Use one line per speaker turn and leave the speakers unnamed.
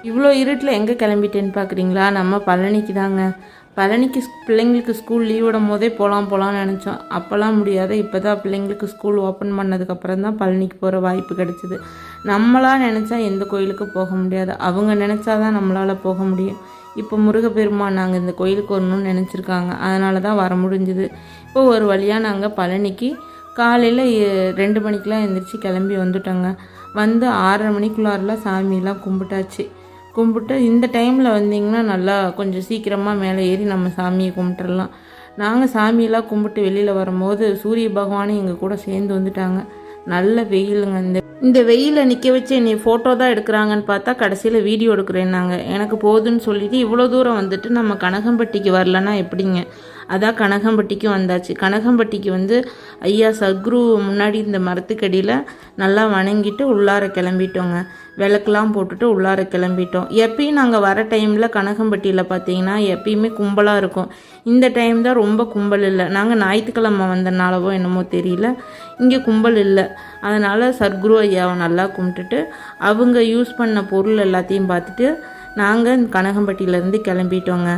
இவ்வளோ இருட்டில் எங்கே கிளம்பிட்டேன்னு பார்க்குறீங்களா? நம்ம பழனிக்கு தாங்க. பழனிக்கு பிள்ளைங்களுக்கு ஸ்கூல் லீவ் விடும் போதே போகலான்னு நினச்சோம். அப்போல்லாம் முடியாது. இப்போ தான் பிள்ளைங்களுக்கு ஸ்கூல் ஓப்பன் பண்ணதுக்கப்புறம் தான் பழனிக்கு போகிற வாய்ப்பு கிடச்சிது. நம்மளாக நினச்சா எந்த கோயிலுக்கு போக முடியாது, அவங்க நினச்சா தான் நம்மளால் போக முடியும். இப்போ முருகப்பெருமான் நாங்கள் இந்த கோயிலுக்கு வரணும்னு நினச்சிருக்காங்க, அதனால தான் வர முடிஞ்சுது. இப்போ ஒரு வழியாக நாங்கள் பழனிக்கு காலையில் 2 மணிக்கெலாம் எழுந்திரிச்சு கிளம்பி வந்துட்டோங்க. வந்து 6:30 மணிக்குள்ளாரெலாம் சாமியெல்லாம் கும்பிட்டு இந்த டைமில் வந்திங்கன்னா நல்லா கொஞ்சம் சீக்கிரமாக மேலே ஏறி நம்ம சாமியை கும்பிட்டுடலாம். நாங்கள் சாமியெல்லாம் கும்பிட்டு வெளியில் வரும்போது சூரிய பகவானும் எங்கள் கூட சேர்ந்து வந்துட்டாங்க. நல்ல வெயிலுங்க. இந்த வெயிலில் நிற்க வச்சு என்னை ஃபோட்டோ தான் எடுக்கிறாங்கன்னு பார்த்தா கடைசியில் வீடியோ எடுக்கிறேன்னாங்க. எனக்கு போதுன்னு சொல்லிவிட்டு இவ்வளோ தூரம் வந்துட்டு நம்ம கனகம்பட்டிக்கு வரலன்னா எப்படிங்க? அதான் கனகம்பட்டிக்கு வந்தாச்சு. கனகம்பட்டிக்கு வந்து ஐயா சத்குரு முன்னாடி இந்த மரத்துக்கடியில் நல்லா வணங்கிட்டு உள்ளார கிளம்பிட்டோங்க. விளக்கெலாம் போட்டுட்டு உள்ளார கிளம்பிட்டோம். எப்பயும் நாங்கள் வர டைமில் கனகம்பட்டியில் பார்த்தீங்கன்னா எப்பயுமே கும்பலாக இருக்கும். இந்த டைம் தான் ரொம்ப கும்பல் இல்லை. நாங்கள் ஞாயிற்றுக்கிழமை வந்தனாலவோ என்னமோ தெரியல, இங்கே கும்பல் இல்லை. அதனால் சத்குரு ஐயாவை நல்லா கும்பிட்டுட்டு அவங்க யூஸ் பண்ண பொருள் எல்லாத்தையும் பார்த்துட்டு நாங்கள் கனகம்பட்டியிலேருந்து கிளம்பிட்டோங்க.